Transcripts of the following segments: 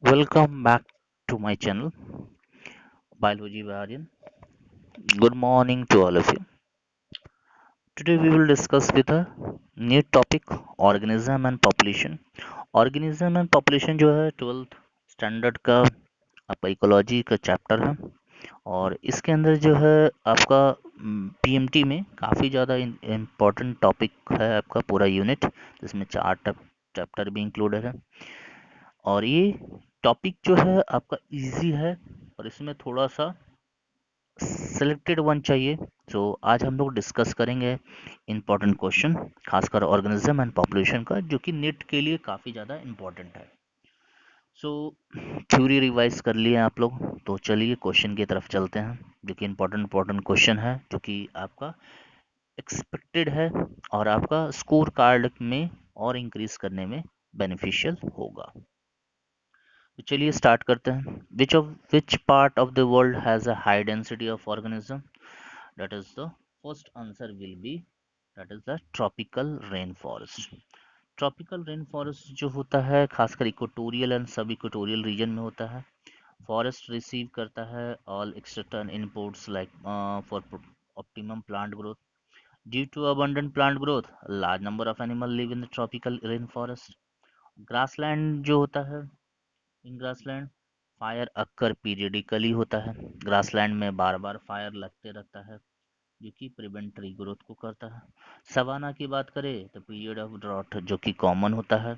Welcome back to my channel, Biology Varian. Good morning to all of you. Today we will discuss with a new topic, organism and population. Organism and population जो है 12th standard का आपका ecology का chapter है और इसके अंदर जो है आपका पीएमटी में काफ़ी ज़्यादा इम्पोर्टेंट टॉपिक है आपका पूरा यूनिट जिसमें 4 चैप्टर भी इंक्लूडेड है और ये टॉपिक जो है आपका इजी है और इसमें थोड़ा सा सिलेक्टेड वन चाहिए। आज हम लोग डिस्कस करेंगे इंपॉर्टेंट क्वेश्चन खासकर ऑर्गेनिज्म एंड पॉपुलेशन का जो कि नीट के लिए काफ़ी ज़्यादा इम्पोर्टेंट है। सो थ्योरी रिवाइज कर लिए आप लोग, तो चलिए क्वेश्चन की तरफ चलते हैं जो कि इम्पोर्टेंट क्वेश्चन है जो कि आपका एक्सपेक्टेड है और आपका स्कोर कार्ड में और इंक्रीज करने में बेनिफिशियल होगा। तो चलिए स्टार्ट करते हैं। Which part of the world has a high density of organism? That is the first answer will be that is the tropical rainforest. Tropical rain forest जो होता है खासकर equatorial and sub equatorial region में होता है। Forest receive करता है all external inputs like for optimum plant growth. Due to abundant plant growth, large number of animals live in the tropical rainforest. Grassland जो होता है, in grassland fire occur periodically होता है। ग्रासलैंड में बार बार fire लगते रहता है जो कि प्रिवेंट ट्री ग्रोथ को करता है। सवाना की बात करें तो पीरियड ऑफ ड्रॉट जो कि कॉमन होता है।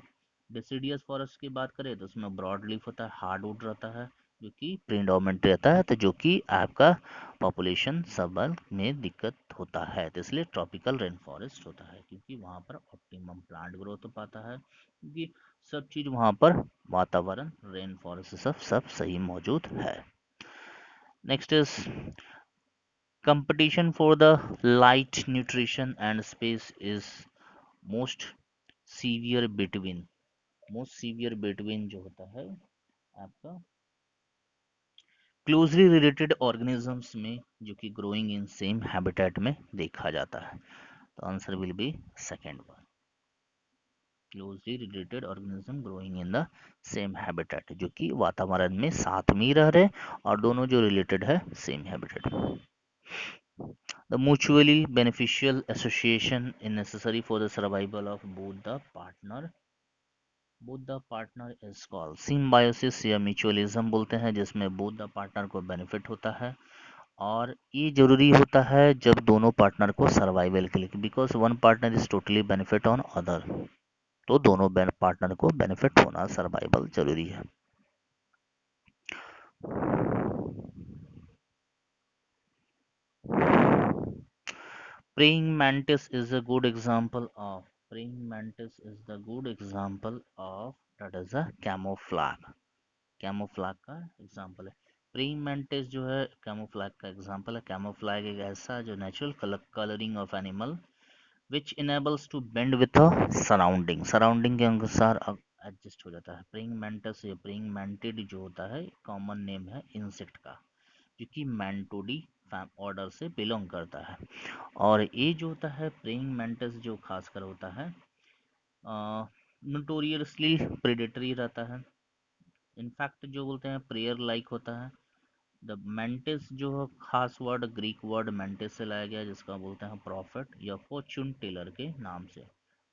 डिसिडियस फॉरेस्ट की बात करें तो उसमें ब्रॉड लीफ होता है, हार्डवुड रहता है जो कि प्रीडोमिनेंट रहता है, तो जो कि आपका पॉपुलेशन सबल में दिक्कत होता है। तो इसलिए ट्रॉपिकल रेन फॉरेस्ट होता है क्योंकि वहाँ पर ऑप्टिमम प्लांट ग्रोथ हो पाता है क्योंकि सब चीज़ वहाँ पर वातावरण रेन फॉरेस्ट सब सही मौजूद है। Next is competition for the light nutrition and space is most severe between जो होता है आपका क्लोजली रिलेटेड ऑर्गेनिजम्स में जो कि ग्रोइंग इन सेम हैबिटेट में देखा जाता है। तो answer will be second one, closely related organism growing in the same habitat जो कि वातावरण में साथ में ही रह रहे और दोनों जो रिलेटेड है same habitat. The mutually beneficial association is necessary for the survival of both the partner. Both the partner is called symbiosis या mutualism बोलते हैं, जिसमें both the partner को benefit होता है और ये जरूरी होता है जब दोनों पार्टनर को सर्वाइवल के लिए, because one partner is totally benefit on other, तो दोनों पार्टनर को बेनिफिट होना सर्वाइवल जरूरी है। Praying mantis is a good example of that is a camouflage का एग्जाम्पल है। प्रेइंग मैंटिस जो है कैमोफ्लैग का एग्जाम्पल है। कैमोफ्लैग एक ऐसा जो natural colouring of animal which enables to bend with surrounding के अनुसार एडजस्ट हो जाता है। प्रेइंग मैंटिस या प्रेइंग मैंटिड जो होता है कॉमन नेम है इंसेक्ट का जो कि मैंटोडी ऑर्डर से बिलोंग करता है। और ये जो होता है प्रेइंग मैंटिस जो खासकर होता है नोटोरियसली प्रेडेटरी रहता है। इनफैक्ट जो बोलते हैं प्रेयर लाइक होता है। द मेंटिस जो खास वर्ड ग्रीक वर्ड मेंटिस से लाया गया जिसका बोलते हैं प्रॉफिट या फॉर्चून टेलर के नाम से।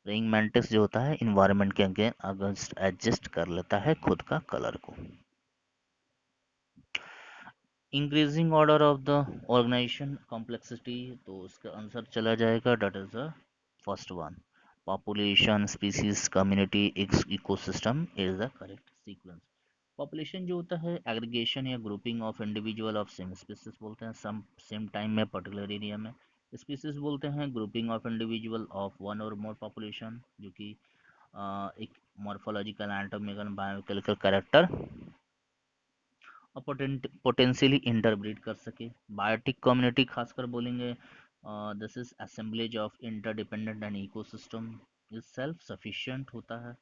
प्रेइंग मेंटिस जो होता है इन्वायरमेंट के अगेंस्ट एडजस्ट कर लेता है खुद का कलर को। Increasing order of the organisation complexity, तो उसका आंसर चला जाएगा that is the first one, population species community ecosystem is the correct sequence. Population जो होता है एग्रीगेशन या grouping of individual of same species बोलते हैं सम सेम टाइम में पर्टिकुलर एरिया में। स्पीसीज बोलते हैं grouping of individual of one और मोर पॉपुलेशन जो कि एक morphological anatomical biochemical character potentially interbreed कर सके। बायोटिक कम्युनिटी खासकर बोलेंगे this is assemblage of interdependent and ecosystem is self sufficient होता है।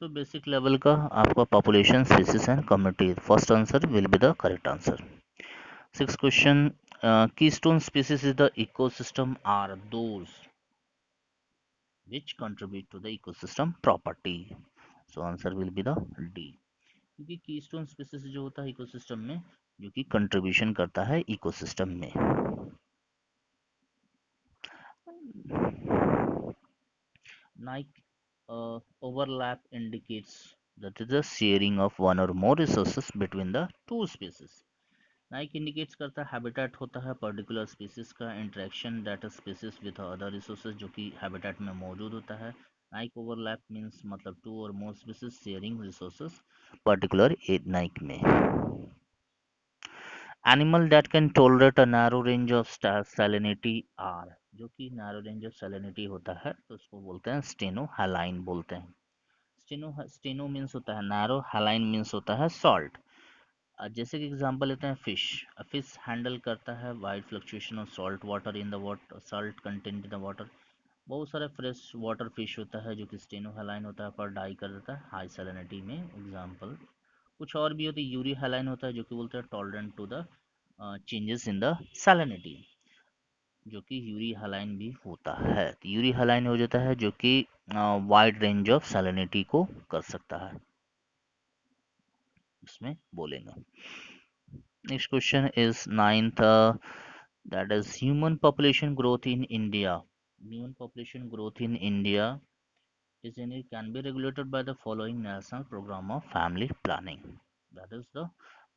सो बेसिक लेवल का आपका population species and community, first answer will be the correct answer. Six question, keystone species is the ecosystem are those which contribute to the ecosystem property, so answer will be the D. क्योंकि keystone species जो होता है ecosystem में, जो कि contribution करता है ecosystem में। Nike overlap indicates that is the sharing of one or more resources between the two species. Niche indicates करता है हैबिटेट होता है पर्टिकुलर स्पीसीज का interaction data species with other resources जो कि हैबिटेट में मौजूद होता है। नाइक ओवरलैप मींस मतलब टू और more species sharing resources particular niche में। Animal that can tolerate a narrow range of salinity are, जो कि नैरो रेंज ऑफ सैलिनिटी होता है तो उसको बोलते हैं स्टेनो हैलाइन बोलते हैं। स्टेनो मीन्स होता है नैरो, हैलाइन मीन्स होता है सॉल्ट। जैसे कि एग्जांपल लेते हैं फिश। फिश हैंडल करता है wide fluctuation of salt water in the water, salt content in the water. बहुत सारे फ्रेश वाटर फिश होता है जो कि स्टेनो हैलाइन होता है पर डाई कर देता है हाई सैलिनिटी में। एग्जांपल कुछ और भी होती है, यूरी हैलाइन होता है जो कि बोलते हैं tolerant to the changes in the salinity, जो कि यूरी हैलाइन भी होता है। तो यूरी हैलाइन हो जाता है जो कि वाइड रेंज ऑफ सैलिनिटी को कर सकता है, इसमें बोलेंगे। Next question is ninth, that is human population growth in India. Human population growth in India is in it can be regulated by the following national program of family planning. That is the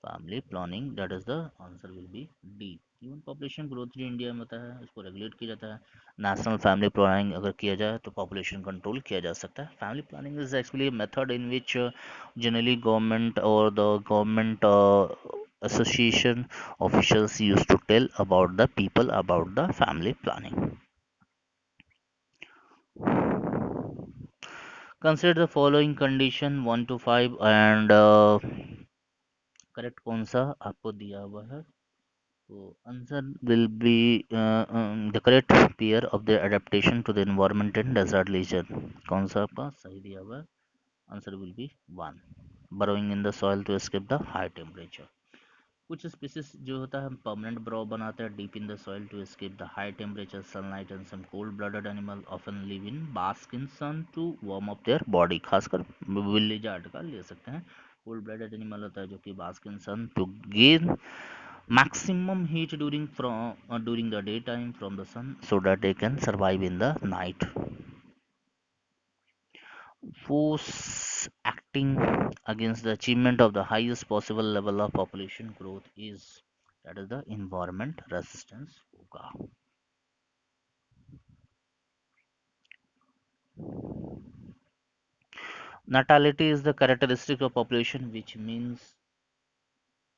family planning, that is the answer will be D. Human population growth जो India में होता है उसको regulate किया जाता है national family planning अगर किया जाए तो पॉपुलेशन कंट्रोल किया जा सकता है। Family planning is actually a method in which generally government or the government association officials used to tell about the people about the family planning. Consider the following condition 1 to 5 and correct कौन सा आपको दिया हुआ है। तो answer will be the correct pair of the adaptation to the environment in desert region. कौन सा आपका सही दिया हुआ है। Answer will be 1, burrowing in the soil to escape the high temperature। कुछ स्पीसीज जो होता है हम परमानेंट ब्रो बनाते हैं deep in the soil to escape the high temperature sunlight and some cold blooded animal often live in bask in sun to warm up their body. खासकर बिल्ली जाट का ले सकते हैं। कोल्ड ब्लडेड एनिमल होता है जो कि bask in sun to gain maximum heat during the daytime from the sun so that they can survive in the night। Force acting against the achievement of the highest possible level of population growth is, that is the environment resistance होगा। Natality is the characteristic of population which means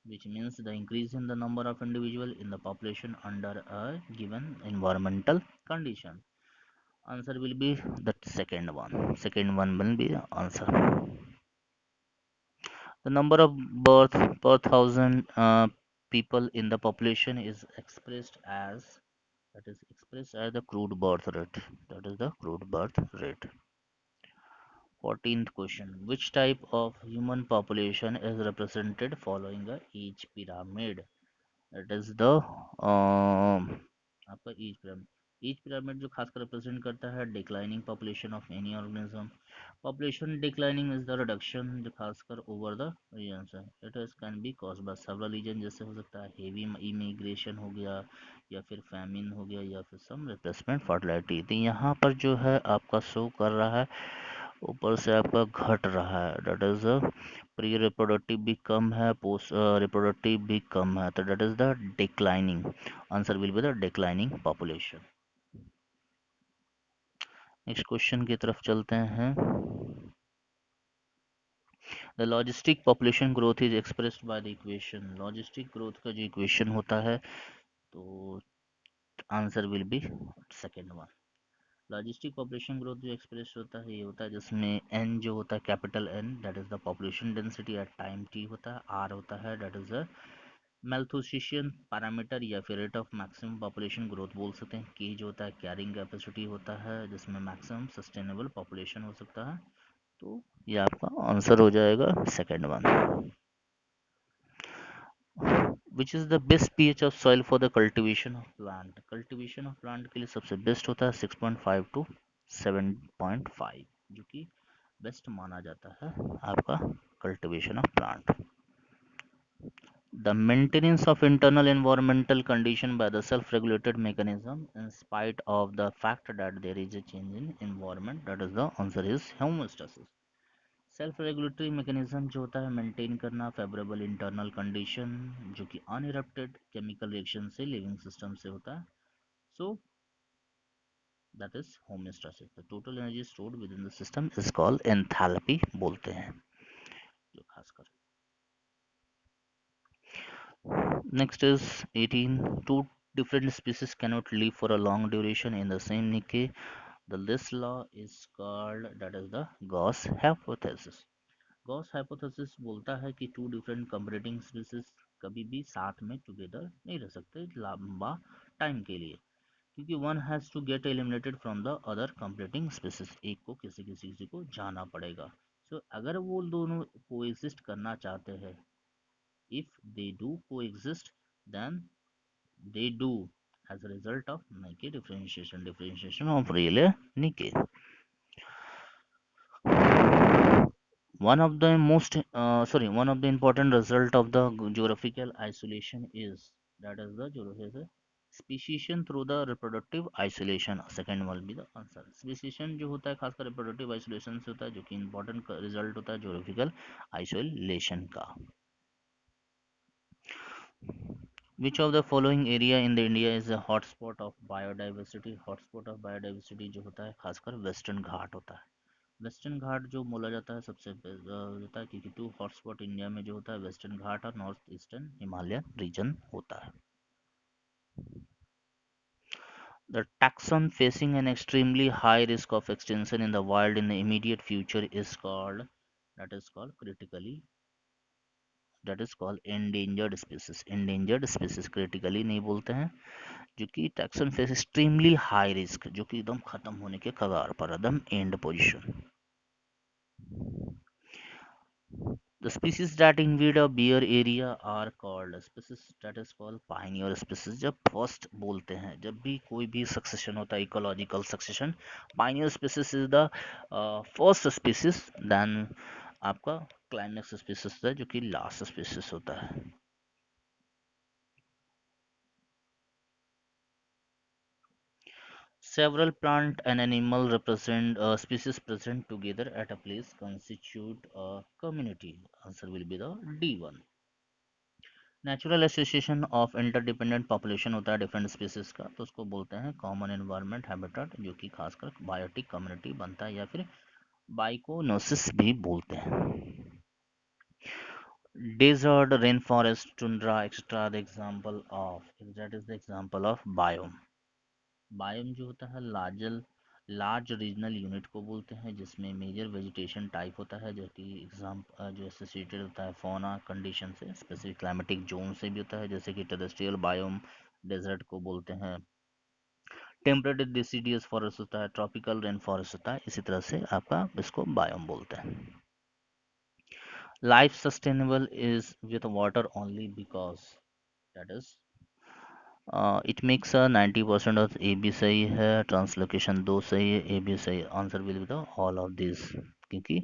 the increase in the number of individual in the population under a given environmental condition। Answer will be the second one. Second one will be the answer। The number of birth per thousand people in the population is expressed as, that is expressed as the crude birth rate, that is the crude birth rate। 14th question, which type of human population is represented following a age pyramid? It is the आपका each pyramid जो खासकर represent करता है declining population of any organism. Population declining is the reduction जो खासकर over the region है। It is can be cause by several region, जैसे हो सकता है हेवी इमिग्रेशन हो गया या फिर फैमिन हो गया या फिर सम रिप्लेसमेंट फर्टिलिटी। तो यहाँ पर जो है आपका शो कर रहा है ऊपर से आपका घट रहा है, डेट इज प्री रिप्रोडक्टिव भी कम है, पोस्ट रिप्रोडक्टिव भी कम है, तो that is the declining. Answer will be the declining population. Next question की तरफ चलते हैं। The logistic population growth is expressed by the equation. Logistic growth का जो इक्वेशन होता है तो answer will be second one. Logistic population growth जो एक्सप्रेस होता है ये होता है जिसमें एन जो होता है capital N that is the population density at time T होता है, आर होता है that is the Malthusian parameter या फिर rate of maximum population growth बोल सकते हैं। के जो होता है कैरिंग कैपेसिटी होता है जिसमें मैक्सिमम सस्टेनेबल पॉपुलेशन हो सकता है। तो ये आपका आंसर हो जाएगा second one. Which is the best pH of soil for the cultivation of plant. Cultivation of plant के लिए सबसे बेस्ट होता है 6.5 to 7.5 जो कि बेस्ट माना जाता है आपका cultivation of plant. The maintenance of internal environmental condition by the self-regulated mechanism in spite of the fact that there is a change in environment, that is the answer is homeostasis. Self regulatory mechanism जो होता है maintain करना favourable internal condition जो कि unerupted chemical reaction से living system से होता है. So that is homeostasis. The total energy stored with in the system is called enthalpy बोलते हैं जो खासकर. Next is 18. Two different species cannot live for a long duration in the same niche. This law is called, that is the Gauss hypothesis. Gauss hypothesis बोलता है कि to different competing species कभी भी साथ में टुगेदर नहीं रह सकते लंबा टाइम के लिए, क्योंकि one has to get eliminated from the other competing species. एक को किसी को जाना पड़ेगा. सो अगर वो दोनों कोएग्जिस्ट करना चाहते हैं, if they do coexist then they do as a result of Nike differentiation of real Nike. One of the important result of the geographical isolation is, that is the geographical speciation through the reproductive isolation. Second will be the answer. Speciation जो होता है खासकर reproductive isolation से होता है, जो कि important result होता है geographical isolation का. Which of the following area in the India is a hotspot of biodiversity? Hotspot of biodiversity जो होता है खासकर वेस्टर्न घाट होता है. वेस्टर्न घाट जो बोला जाता है सबसे होता है, क्योंकि टू हॉटस्पॉट इंडिया में जो होता है वेस्टर्न घाट और नॉर्थ ईस्टर्न हिमालयन रीजन होता है. The taxon facing an extremely high risk of extinction in the wild in the immediate future is called, that is called endangered species. Endangered species critically नहीं बोलते हैं, जो कि taxon face extremely high risk, जो कि एकदम खत्म होने के कगार पर, एकदम and position. The species that invade a bare area are called species that is called pioneer species. जब फर्स्ट बोलते हैं, जब भी कोई भी सक्सेशन होता है, ecological succession, pioneer species is the first species, then आपका क्लाइमेक्स स्पीसीज है जो कि लास्ट स्पीसीज होता है. Several plant and animal represent species present together at a place constitute a community. Answer will be the D1. Natural association of interdependent population होता है different species का, तो उसको बोलते हैं कॉमन एनवायरनमेंट हैबिटेट, जो कि खासकर बायोटिक कम्युनिटी बनता है या फिर बाइकोनोसिस भी बोलते हैं. Desert, rain forest, tundra etcetera the example of, that is the example of biome. Biome जो होता है लार्ज रीजनल यूनिट को बोलते हैं, जिसमें मेजर वेजिटेशन टाइप होता है, जो कि जो एसोसिएटेड होता है फौना कंडीशन से, स्पेसिफिक क्लाइमेटिक जोन से भी होता है, जैसे कि टेरेस्ट्रियल बायोम डेजर्ट को बोलते हैं. टेम्परेट डिसीडियस फॉरेस्ट होता है, ट्रॉपिकल रेन फॉरेस्ट होता है, इसी तरह से आपका इसको बायोम बोलते हैं. Life sustainable is with water only because, that is it makes 90% of A B सही है, ट्रांसलोकेशन 2 सही है, ए बी सही. Answer will be the all of this, क्योंकि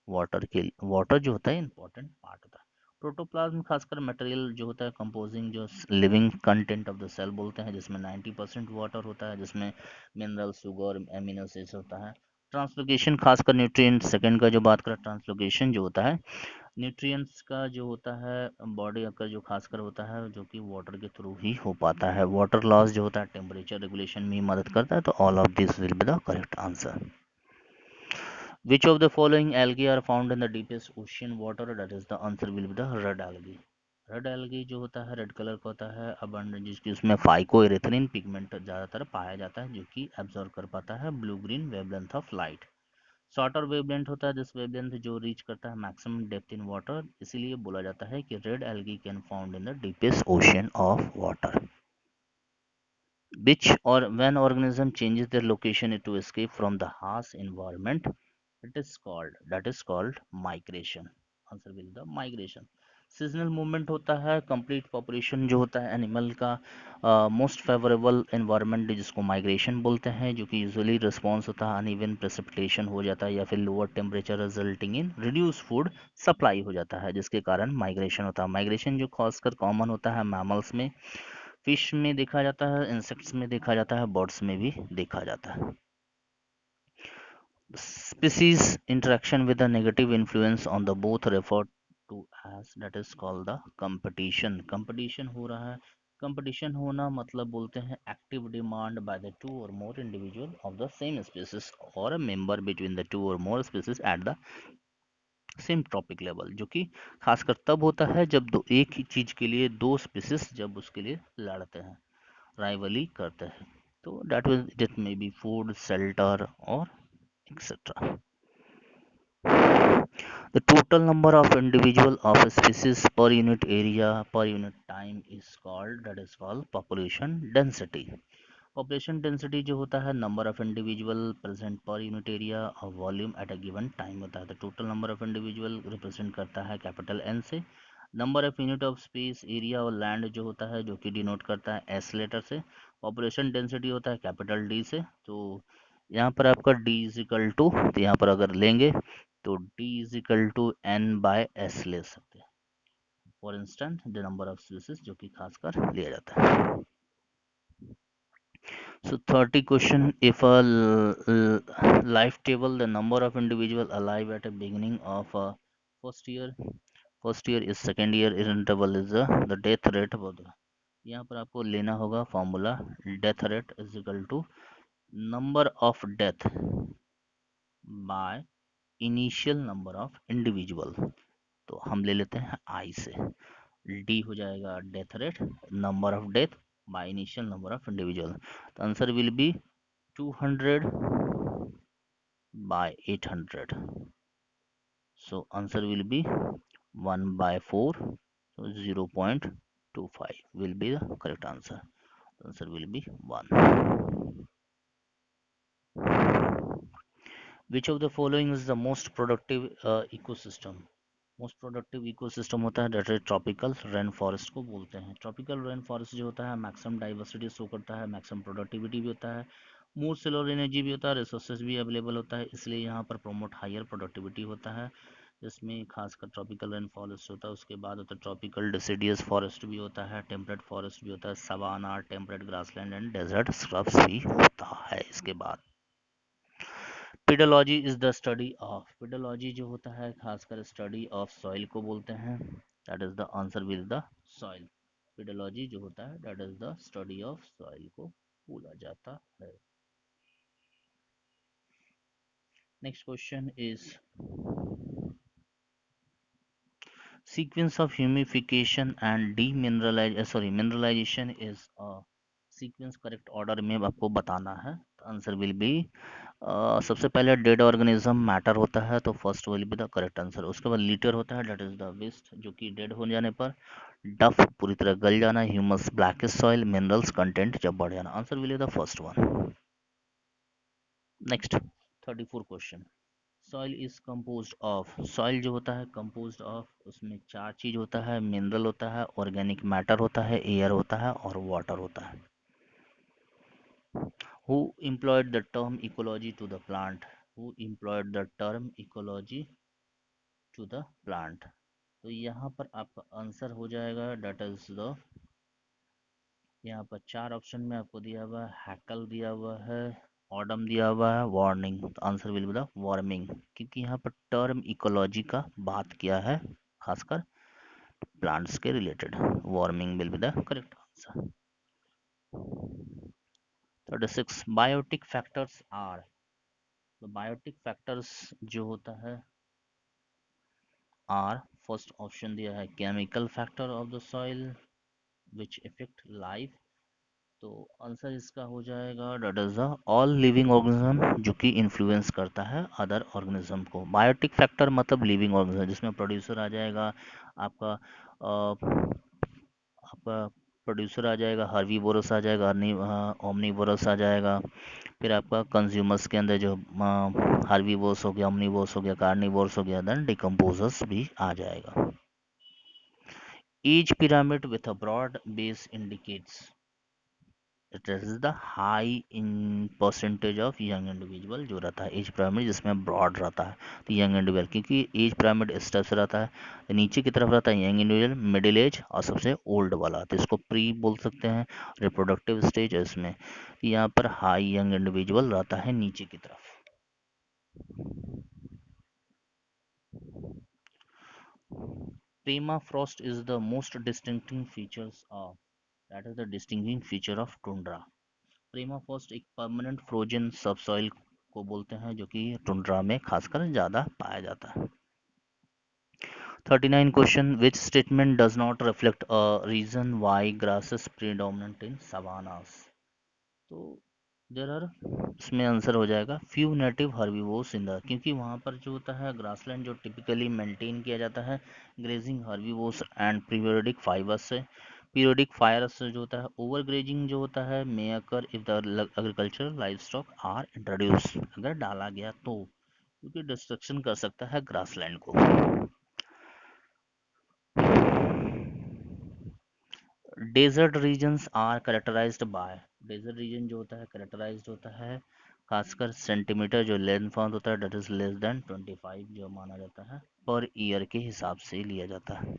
वाटर जो होता है इंपॉर्टेंट पार्ट होता है. प्रोटोप्लाज्म खासकर मटेरियल जो होता है कंपोजिंग जो living content of the cell बोलते हैं, जिसमें 90% वाटर होता है, जिसमें मिनरल, शुगर, एमिनो एसिड्स होता है. ट्रांसलोकेशन खासकर न्यूट्रिएंट, सेकंड का जो बात करें ट्रांसलोकेशन जो होता है न्यूट्रिएंट्स का जो होता है बॉडी का जो खासकर होता है, जो कि वाटर के थ्रू ही हो पाता है. वाटर लॉस जो होता है टेम्परेचर रेगुलेशन में मदद करता है, तो all of this will be the correct answer. Which of the following algae are found in the deepest ocean water? That is the answer will be the red algae. Red algae जो होता है red colour का होता है abundant, जिसकी उसमें phycoerythrin pigment ज़्यादातर पाया जाता है, जो कि एब्जॉर्ब कर पाता है blue green wavelength of light. Shorter wavelength होता है दिस वेवलेंथ जो रीच करता है मैक्सिमम डेप्थ इन वाटर, इसीलिए बोला जाता है कि red algae can found in the deepest ocean of water. Which or when organism changes their location to escape from the harsh environment, that is called migration. Answer will be the migration. Seasonal movement होता है complete population जो होता है animal का most favourable environment जिसको migration बोलते हैं, जो कि यूजुअली रिस्पॉन्स होता है अनइवन प्रेसिपिटेशन हो जाता है या फिर lower temperature resulting in reduce food supply हो जाता है, जिसके कारण माइग्रेशन होता है। माइग्रेशन जो खासकर कॉमन होता है मैमल्स में, फिश में देखा जाता है, इंसेक्ट्स में देखा जाता है, बर्ड्स में भी देखा जाता है। Species interaction with a negative influence on the both referred to as that is called the competition. Competition हो रहा है, competition होना मतलब बोलते हैं active demand by the two or more individual of the same species or a member between the two or more species at the same trophic level, जो कि खासकर तब होता है जब दो एक ही चीज के लिए दो स्पीसीज जब उसके लिए लड़ते हैं, राइवली करते हैं, तो that may be food, shelter or etc. The total number of individual of a species per unit area per unit time is called population density. Population density जो होता है number of individual present per unit area और volume at a given time होता है। तो total number of individual represent करता है capital N से, number of unit of space area और लैंड जो होता है जो कि डिनोट करता है एस लेटर से, पॉपुलेशन डेंसिटी होता है कैपिटल डी से। तो यहाँ पर आपका डी इज इक्वल टू, तो यहाँ पर अगर लेंगे तो D is equal to N by S ले सकते हैं, for instant the number of species जो कि खासकर लिया जाता है। So 30 question, if a life table, the number of individual alive at a beginning of first year, first year is second year is interval is the death rate about यहाँ पर आपको लेना होगा formula, death rate is equal to number of death by initial number of individual. तो हम ले लेते हैं आई से, डी हो जाएगा death rate number of death by initial number of individual. तो answer will B 200 by 800. So answer will be 1 by 4. So 0.25 will be the correct answer. The answer will be 1. Which of the following is the most productive ecosystem? Most productive ecosystem होता है date tropical rain forest को बोलते हैं। Tropical rain forest जो होता है maximum diversity show करता है, मैक्सिमम प्रोडक्टिविटी भी होता है, मोर सोलर एनर्जी भी होता है, रिसोर्सेज भी अवेलेबल होता है, इसलिए यहाँ पर प्रमोट हायर प्रोडक्टिविटी होता है, जिसमें खासकर ट्रॉपिकल रेन फॉरेस्ट होता है। उसके बाद होता है ट्रॉपिकल डिसिडियस फॉरेस्ट भी होता है, टेम्परेट फॉरेस्ट भी होता है, savanna, temperate grassland and desert scrubs भी होता है। इसके बाद pedology is the study of, pedology जो होता है खासकर स्टडी ऑफ सॉइल को बोलते हैं, that is the answer will the soil. Pedology जो होता है that is the study of soil को बोला जाता है। Next question is sequence of humidification and mineralization is a sequence correct order में आपको बताना है। आंसर विल बी सबसे पहले डेड ऑर्गेनिज्म मैटर होता है, तो first will be the correct answer. उसके बाद लीटर होता है दैट इज द वेस्ट जो कि डेड हो जाने पर, डफ पूरी तरह गल जाना, humus blackish soil, minerals content जब बढ़ जाना। Answer will be the first one. Next 34 question, soil is composed of, soil जो होता है कंपोज्ड ऑफ, उसमें चार चीज होता है, मिनरल होता है, ऑर्गेनिक मैटर होता है, एयर होता है और वाटर होता है। Who employed the term ecology to the plant, who employed the term ecology to the plant, तो यहाँ पर आपका आंसर हो जाएगा डेट इज द, यहाँ पर चार ऑप्शन में आपको दिया हुआ है, हैकल दिया हुआ है, ऑडम दिया हुआ है, वार्निंग। तो answer will be the warming, क्योंकि यहाँ पर टर्म इकोलॉजी का बात किया है खासकर प्लांट्स के related. Warming will be the correct answer. 36 biotic factors are, तो बायोटिक फैक्टर्स जो होता है आर, फर्स्ट ऑप्शन दिया है chemical factor of the soil which affect life, तो आंसर इसका हो जाएगा that is the all living organism जो कि इन्फ्लुएंस करता है अदर ऑर्गेनिज्म को। बायोटिक फैक्टर मतलब लिविंग ऑर्गेनिज्म, जिसमें प्रोड्यूसर आ जाएगा आपका आपका प्रोड्यूसर आ जाएगा, हर्बीवोरस आ जाएगा, ओमनीवोरस आ जाएगा, फिर आपका कंज्यूमर्स के अंदर जो हर्बीवोरस हो गया, ओमनीवोरस हो गया, कार्निवोरस हो गया, देन डिकम्पोजर्स भी आ जाएगा। Age pyramid with a broad base indicates it is the high in percentage of young individual जो रहता है एज पिरामिड जिसमें ब्रॉड रहता है तो यंग इंडिविजुअल क्योंकि एज पिरामिड इस तरह से रहता है तो नीचे की तरफ रहता है यंग इंडिविजुअल मिडिल एज और सबसे ओल्ड वाला तो इसको प्री बोल सकते हैं रिप्रोडक्टिव स्टेज है इसमें तो यहाँ पर हाई यंग इंडिविजुअल रहता है नीचे की तरफ Permafrost is the most distinctive features of that is the distinguishing feature of tundra. Permafrost एक परमानेंट फ्रोजन सबसॉइल को बोलते हैं जो कि टुंड्रा में खासकर ज्यादा पाया जाता है 39 question which statement does not reflect a reason why grasses predominant in savannas तो देर आर इसमें आंसर हो जाएगा few native herbivores in the क्योंकि वहाँ पर जो होता है ग्रासलैंड जो टिपिकली मेंटेन किया जाता है grazing herbivores and periodic fibers से पीरियोडिक फायर से जो होता है ओवर ग्रेजिंग जो होता है may occur if the agriculture livestock are introduce अगर डाला गया तो क्योंकि डिस्ट्रक्शन कर सकता है ग्रासलैंड को desert regions are characterized by desert region जो होता है करेक्टराइज्ड होता है खासकर सेंटीमीटर जो लेंथ होता है डेट इज लेस देन 25 जो माना जाता है पर ईयर के हिसाब से लिया जाता है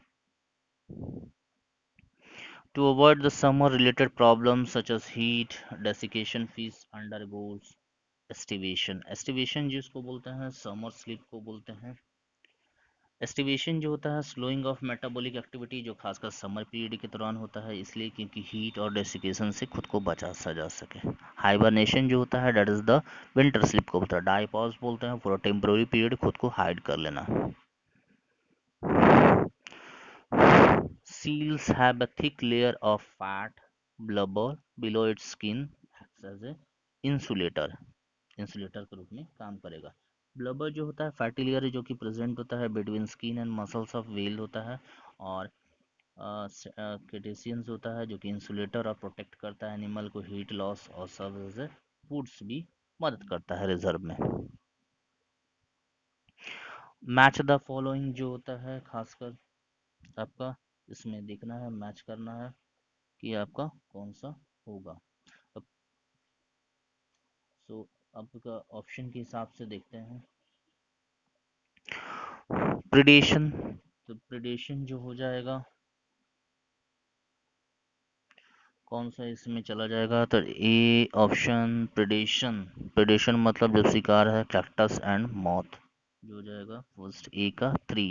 to avoid the summer related problems such as heat desiccation fish undergoes aestivation aestivation जिसको बोलते हैं समर स्लीप को बोलते हैं एस्टिवेशन जो होता है स्लोइंग ऑफ मेटाबॉलिक एक्टिविटी जो खासकर समर पीरियड के दौरान होता है इसलिए क्योंकि हीट और डेसिकेशन से खुद को बचा सा जा सके हाइबरनेशन जो होता है that is the winter sleep को बोलता है डाइपॉज बोलते हैं फॉर टेम्पोररी पीरियड खुद को हाइड कर लेना seals have a thick layer of fat blubber below its skin acts as a insulator insulator के रूप में काम करेगा ब्लबर जो होता है फैटी लेयर जो कि प्रेजेंट होता है between skin and muscles of well होता है और केटेसियंस होता है जो कि इंसुलेटर और प्रोटेक्ट करता है एनिमल को हीट लॉस और सर्व एज ए फूड्स भी मदद करता है रिजर्व में मैच द फॉलोइंग जो होता है खासकर आपका इसमें देखना है मैच करना है कि आपका कौन सा होगा अब सो आपका ऑप्शन के हिसाब से देखते हैं प्रिडेशन तो प्रिडेशन जो हो जाएगा कौन सा इसमें चला जाएगा तो ए ऑप्शन प्रिडेशन प्रिडेशन मतलब जो शिकार है कैक्टस एंड मॉथ जो हो जाएगा फर्स्ट ए का थ्री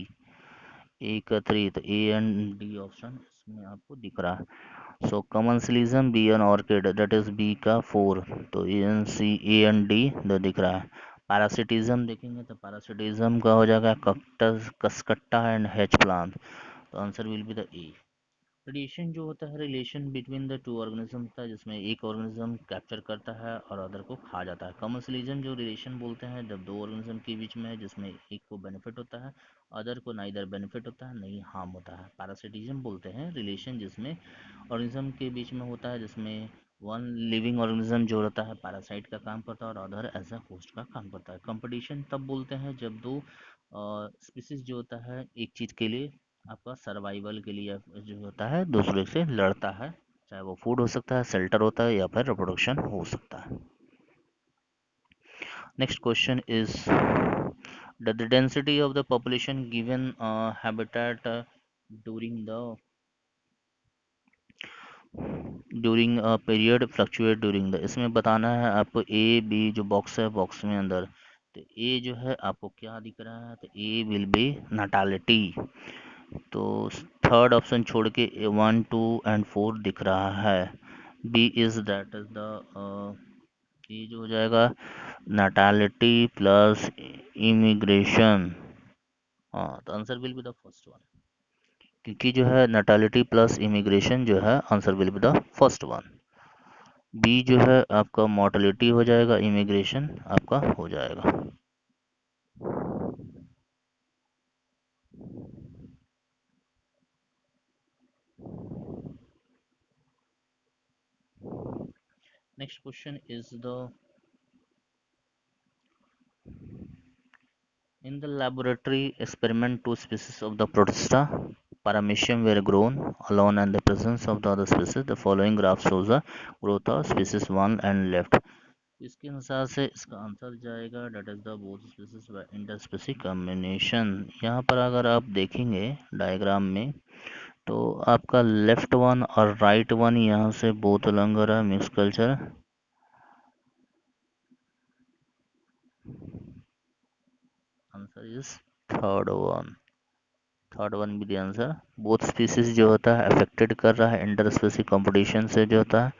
तो ए एंड डी ऑप्शन इसमें आपको दिख रहा है so commercialism B N orchid that is B का फोर तो A N C A and D दिख रहा है पैरासिटिज्म देखेंगे तो पैरासिटिज्म का हो जाएगा कक्टस कसकट्टा एंड हेच प्लांट तो answer will be the a relation जो होता है relation between the two organism होता है जिसमें एक ऑर्गेनिज्म कैप्चर करता है और अदर को खा जाता है कमर्शियलिज्म जो रिलेशन बोलते हैं जब दो ऑर्गेनिज्म के बीच में है जिसमें एक को बेनिफिट होता है अदर को ना इधर बेनिफिट होता है नहीं हार्म होता है पैरासिटिज्म बोलते हैं रिलेशन जिसमें ऑर्गेनिज्म के बीच में होता है जिसमें वन लिविंग ऑर्गेनिज्म जो रहता है पैरासाइट का काम करता है और अदर एज अ होस्ट का काम करता है कंपटीशन तब बोलते हैं जब दो स्पीसीज जो होता है एक चीज़ के लिए आपका सर्वाइवल के लिए जो होता है दूसरे से लड़ता है चाहे वो फूड हो सकता है शेल्टर होता है या फिर रिप्रोडक्शन हो सकता है next question is the density of the population given habitat during a period fluctuate during the इसमें बताना है आपको ए बी जो बॉक्स है बॉक्स में अंदर तो ए जो है आपको क्या दिख रहा है तो ए विल बी नाटालिटी तो थर्ड ऑप्शन छोड़ के 1 2 and 4 दिख रहा है B is that is the ये जो हो जाएगा नाटालिटी प्लस इमिग्रेशन हाँ तो answer will be the first one क्योंकि जो है नाटालिटी प्लस इमिग्रेशन जो है answer will be the first one B जो है आपका मोर्टेलिटी हो जाएगा इमिग्रेशन आपका हो जाएगा next question is the in the laboratory experiment two species of the protista Paramecium were grown alone and the presence of the other species. The following graph shows the growth of species 1 and left. इसके अनुसार से इसका answer जाएगा that is the both species interspecies combination. यहाँ पर अगर आप देखेंगे डायग्राम में तो आपका लेफ्ट वन और राइट वन यहाँ से बोथ अलग रहा mix culture. Answer is third one भी द आंसर। बोथ स्पीसीज जो होता है अफेक्टेड कर रहा है इंटर स्पीसीज कंपटीशन से जो होता है,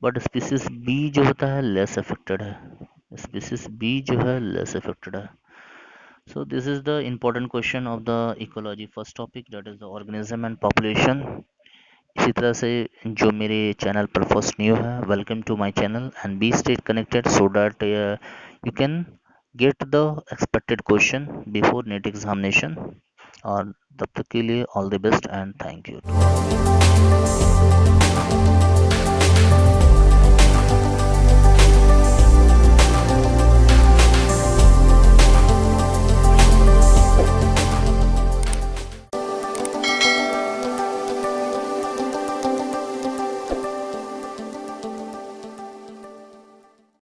बट स्पीसीज बी जो होता है लेस अफेक्टेड है। स्पीसीज बी जो है लेस अफेक्टेड है। So this is the important question of the ecology first topic, that is the organism and population। इसी तरह से जो मेरे चैनल पर फर्स्ट न्यू है, welcome to my channel and be stay connected so that you can get the expected question before NET examination. और तब तक के लिए all the best and thank you.